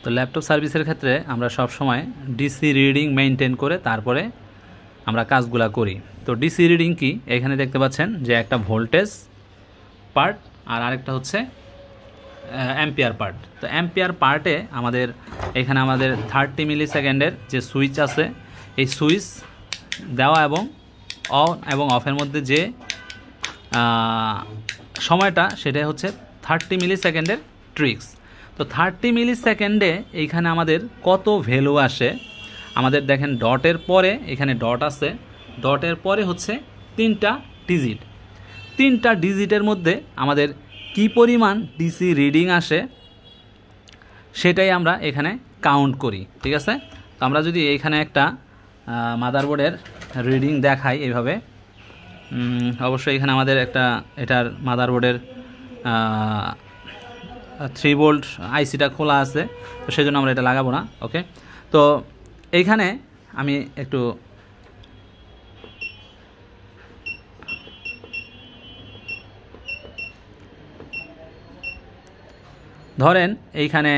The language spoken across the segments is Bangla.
তো ল্যাপটপ সার্ভিসের ক্ষেত্রে আমরা সব সময় ডিসি রিডিং মেইনটেইন করে তারপরে আমরা কাজগুলো করি। তো ডিসি রিডিং কি, এখানে দেখতে পাচ্ছেন যে একটা ভোল্টেজ পার্ট আর আরেকটা হচ্ছে অ্যাম্পিয়ার পার্ট। তো অ্যাম্পিয়ার পার্টে এখানে আমাদের 30 মিলি সেকেন্ডের যে সুইচ আছে, এই সুইচ দেওয়া এবং অন এবং অফের মধ্যে যে সময়টা সেটাই হচ্ছে 30 মিলি সেকেন্ডের ট্রিক্স। তো 30 মিলি সেকেন্ডে এইখানে আমাদের কত ভ্যালু আসে, আমাদের দেখেন ডটের পরে এখানে ডট আছে, ডটের পরে হচ্ছে 3টা ডিজিট, 3টা ডিজিটের মধ্যে আমাদের কি পরিমাণ ডিসি রিডিং আসে সেটাই আমরা এখানে কাউন্ট করি। ঠিক আছে, তো আমরা যদি এইখানে একটা মাদারবোর্ডের রিডিং দেখাই এইভাবে, অবশ্যই এখানে আমাদের এটার মাদারবোর্ডের 3 ভোল্ট আইসিটা খোলা আছে, তো সেই জন্য আমরা এটা লাগাবো না। ওকে, তো এইখানে আমি একটু ধরেন এইখানে,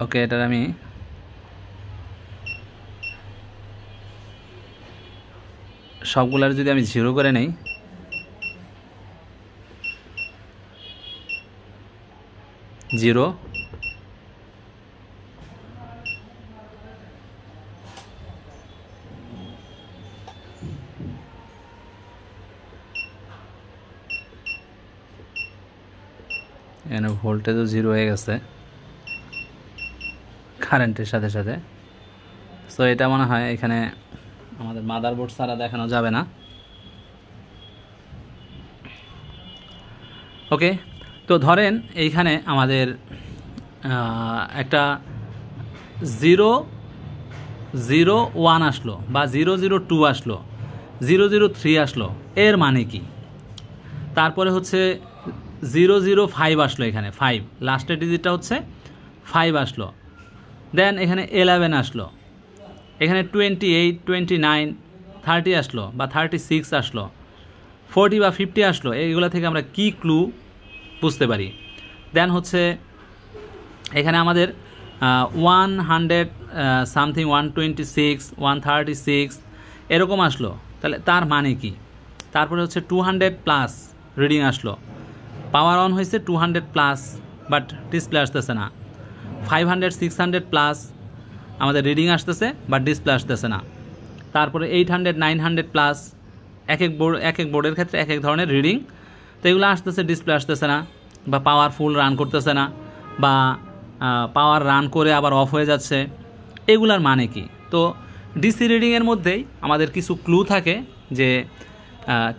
ওকে, এটার আমি সবগুলার যদি আমি 0 করে নেই, জিরো, এখানে ভোল্টেজও 0 হয়ে গেছে কারেন্টের সাথে সাথে। সো এটা মনে হয় এখানে আমাদের মাদারবোর্ড ছাড়া দেখানো যাবে না। ওকে, তো ধরেন এইখানে আমাদের একটা 001 আসলো বা 002 আসলো, 003 আসলো, এর মানে কি? তারপরে হচ্ছে 005 আসলো, এখানে 5 লাস্টের ডিজিটটা হচ্ছে 5 আসলো, দেন এখানে 11 আসলো, এখানে 28, 29, 30 আসলো বা 36 আসলো, 40 বা 50 আসলো। এইগুলো থেকে আমরা কি ক্লু বুঝতে পারি? দেন হচ্ছে এখানে আমাদের 100 সামথিং, 126, 136 এরকম আসলো, তাহলে তার মানে কি? তারপরে হচ্ছে 200 প্লাস রিডিং আসলো, পাওয়ার অন হয়েছে 200 প্লাস, বাট ডিসপ্লে আসতেছে না। 500, 600 প্লাস আমাদের রিডিং আসতেছে বাট ডিসপ্লে আসতেছে না। তারপরে 800, 900 প্লাস, এক এক বোর্ডের ক্ষেত্রে এক এক ধরনের রিডিং, তো এগুলো আসতেছে, ডিসপ্লে আসতেছে না, বা পাওয়ার ফুল রান করতেছে না, বা পাওয়ার রান করে আবার অফ হয়ে যাচ্ছে। এগুলার মানে কি? তো ডিসি রিডিংয়ের মধ্যেই আমাদের কিছু ক্লু থাকে যে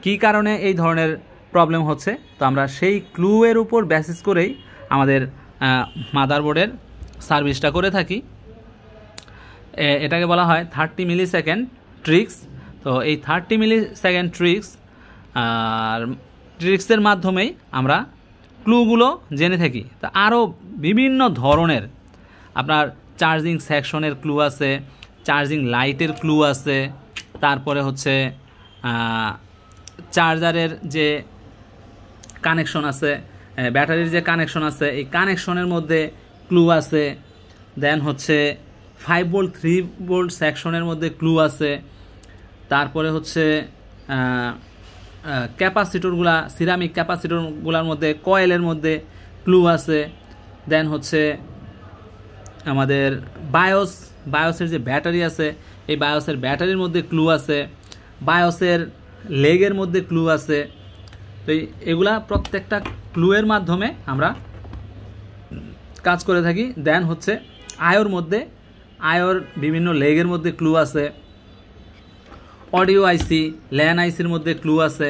কী কারণে এই ধরনের প্রবলেম হচ্ছে। তো আমরা সেই ক্লুয়ের উপর বেসিস করেই আমাদের মাদারবোর্ডের সার্ভিসটা করে থাকি। এটাকে বলা হয় 30 মিলি সেকেন্ড ট্রিক্স। তো এই 30 মিলি সেকেন্ড ট্রিক্সের মাধ্যমেই আমরা ক্লুগুলো জেনে থাকি। তা আরও বিভিন্ন ধরনের আপনার চার্জিং সেকশনের ক্লু আছে, চার্জিং লাইটের ক্লু আছে, তারপরে হচ্ছে চার্জারের যে কানেকশন আছে, ব্যাটারির যে কানেকশন আছে, এই কানেকশনের মধ্যে ক্লু আছে। দেন হচ্ছে 5 ভোল্ট 3 ভোল্ট সেকশনের মধ্যে ক্লু আছে। তারপরে হচ্ছে ক্যাপাসিটরগুলা, সিরামিক ক্যাপাসিটরগুলোর মধ্যে, কয়েলের মধ্যে ক্লু আছে। দেন হচ্ছে আমাদের বায়োসের যে ব্যাটারি আছে, এই বায়োসের ব্যাটারির মধ্যে ক্লু আছে, বায়োসের লেগের মধ্যে ক্লু আছে। তো এগুলা প্রত্যেকটা ক্লুয়ের মাধ্যমে আমরা কাজ করে থাকি। দেন হচ্ছে আয়োর বিভিন্ন লেগের মধ্যে ক্লু আছে, অডিও আইসি, ল্যান আইসির মধ্যে ক্লু আছে।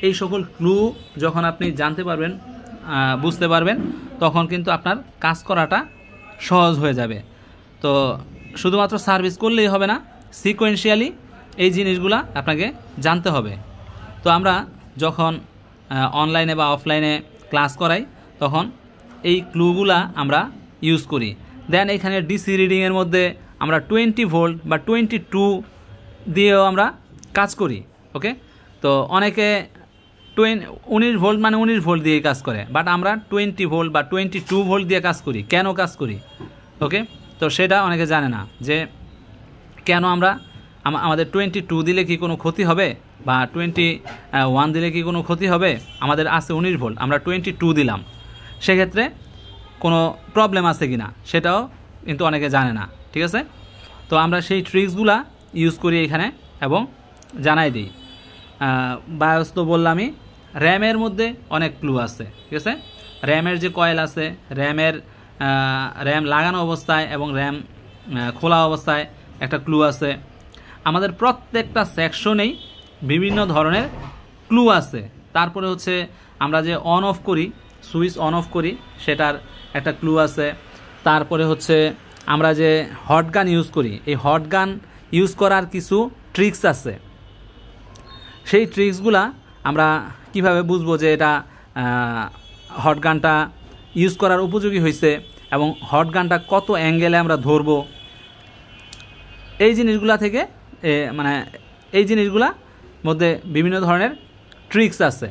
এই সকল ক্লু যখন আপনি জানতে পারবেন, বুঝতে পারবেন, তখন কিন্তু আপনার কাজ করাটা সহজ হয়ে যাবে। তো শুধুমাত্র সার্ভিস করলেই হবে না, সিকোয়েন্সিয়ালি এই জিনিসগুলা আপনাকে জানতে হবে। তো আমরা যখন অনলাইনে বা অফলাইনে ক্লাস করাই তখন এই ক্লুগুলা আমরা ইউজ করি। দেন এখানে ডিসি রিডিংয়ের মধ্যে আমরা 20 ভোল্ট বা 22 দিয়েও আমরা কাজ করি। ওকে, তো অনেকে 19 ভোল্ট মানে 19 ভোল্ট দিয়ে কাজ করে, বাট আমরা 20 ভোল্ট বা 22 ভোল্ট দিয়ে কাজ করি। কেন কাজ করি? ওকে, তো সেটা অনেকে জানে না যে কেন আমরা আমাদের 22 দিলে কি কোনো ক্ষতি হবে বা 21 দিলে কি কোনো ক্ষতি হবে? আমাদের আছে 19 ভোল্ট, আমরা 22 দিলাম, সেক্ষেত্রে কোনো প্রবলেম আছে কি না সেটাও কিন্তু অনেকে জানে না। ঠিক আছে, তো আমরা সেই ট্রিক্সগুলা ইউজ করি এখানে এবং জানাই দিই। বায়োস তো বললামই, র্যামের মধ্যে অনেক ক্লু আছে। ঠিক আছে, র্যামের যে কয়েল আছে, র্যাম লাগানো অবস্থায় এবং র্যাম খোলা অবস্থায় একটা ক্লু আছে। আমাদের প্রত্যেকটা সেকশনেই বিভিন্ন ধরনের ক্লু আছে। তারপরে হচ্ছে আমরা যে অন অফ করি, সুইচ অন অফ করি, সেটার একটা ক্লু আছে। তারপরে হচ্ছে আমরা যে হট গান ইউজ করি, এই হট গান ইউজ করার কিছু ট্রিক্স আছে। সেই ট্রিক্সগুলা আমরা কিভাবে বুঝবো যে এটা হট গানটা ইউজ করার উপযোগী হয়েছে এবং হট গানটা কত অ্যাঙ্গেলে আমরা ধরবো, এই জিনিসগুলা থেকে মানে এই জিনিসগুলা মধ্যে বিভিন্ন ধরনের ট্রিক্স আছে।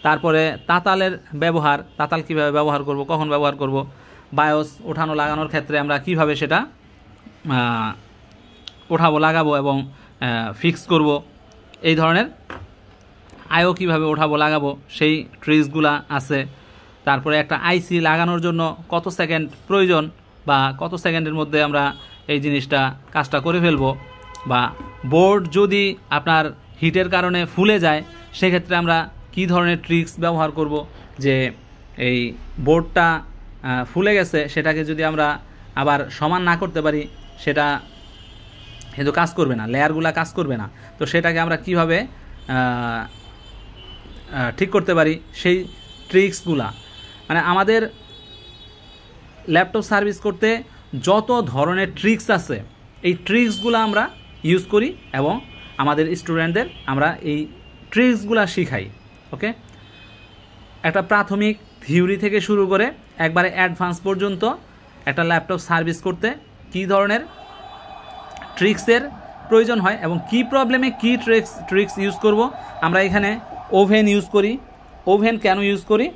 তারপরে তাতালের ব্যবহার, তাতাল কীভাবে ব্যবহার করব, কখন ব্যবহার করব, বায়োস ওঠানো লাগানোর ক্ষেত্রে আমরা কিভাবে সেটা লাগাবো এবং ফিক্স করব, এই ধরনের আইও কিভাবে ওঠাবো লাগাবো, সেই ট্রিক্সগুলা আছে। তারপরে একটা আইসি লাগানোর জন্য কত সেকেন্ড প্রয়োজন বা কত সেকেন্ডের মধ্যে আমরা এই জিনিসটা কাজটা করে ফেলবো, বা বোর্ড যদি আপনার হিটের কারণে ফুলে যায় সেক্ষেত্রে আমরা কি ধরনের ট্রিক্স ব্যবহার করব, যে এই বোর্ডটা ফুলে গেছে সেটাকে যদি আমরা আবার সমান না করতে পারি সেটা কিন্তু কাজ করবে না, লেয়ারগুলা কাজ করবে না। তো সেটাকে আমরা কিভাবে ঠিক করতে পারি, সেই ট্রিক্সগুলা মানে আমাদের ল্যাপটপ সার্ভিস করতে যত ধরনের ট্রিক্স আছে এই ট্রিক্সগুলো আমরা ইউজ করি এবং আমাদের স্টুডেন্টদের আমরা এই ট্রিক্সগুলো শিখাই। ওকে, একটা প্রাথমিক থিওরি থেকে শুরু করে একবারে অ্যাডভান্স পর্যন্ত একটা ল্যাপটপ সার্ভিস করতে কী ধরনের ট্রিক্সের প্রয়োজন হয় এবং কি প্রবলেমে কী ট্রিক্স ইউজ করব। আমরা এখানে ওভেন ইউজ করি, ওভেন কেন ইউজ করি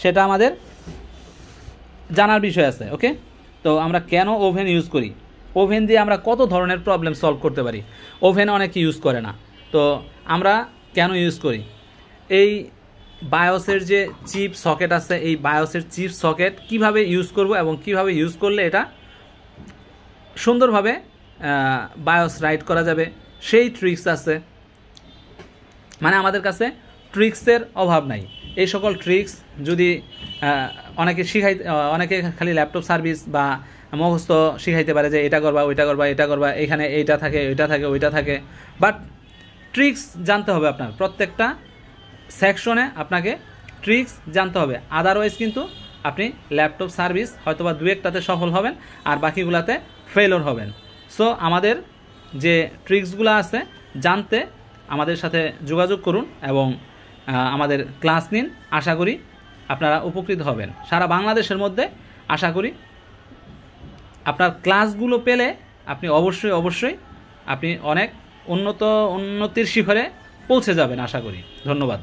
সেটা আমাদের জানার বিষয় আছে। ওকে, তো আমরা কেন ওভেন ইউজ করি, ওভেন দিয়ে আমরা কত ধরনের প্রবলেম সলভ করতে পারি, ওভেন অনেকে ইউজ করে না, তো আমরা কেন ইউজ করি। এই বায়োসের যে চিপ সকেট আছে, এই বায়োসের চিপ সকেট কিভাবে ইউজ করব এবং কিভাবে ইউজ করলে এটা সুন্দরভাবে বায়োস রাইট করা যাবে, সেই ট্রিক্স আছে। মানে আমাদের কাছে ট্রিক্সের অভাব নাই। এই সকল ট্রিক্স যদি অনেকে খালি ল্যাপটপ সার্ভিস বা মুখস্থ শিখাইতে পারে যে এটা করবা ওইটা করবা এটা করবা, এখানে এইটা থাকে ওইটা থাকে ওইটা থাকে, বাট ট্রিক্স জানতে হবে। আপনার প্রত্যেকটা সেকশনে আপনাকে ট্রিক্স জানতে হবে, আদারওয়াইজ কিন্তু আপনি ল্যাপটপ সার্ভিস হয়তোবা দু একটাতে সফল হবেন আর বাকিগুলাতে ফেলর হবেন। সো আমাদের যে ট্রিক্সগুলো আছে জানতে আমাদের সাথে যোগাযোগ করুন এবং আমাদের ক্লাস নিন, আশা করি আপনারা উপকৃত হবেন। সারা বাংলাদেশের মধ্যে আশা করি আপনার ক্লাসগুলো পেলে আপনি অবশ্যই আপনি অনেক উন্নতির শিখরে পৌঁছে যাবেন আশা করি। ধন্যবাদ।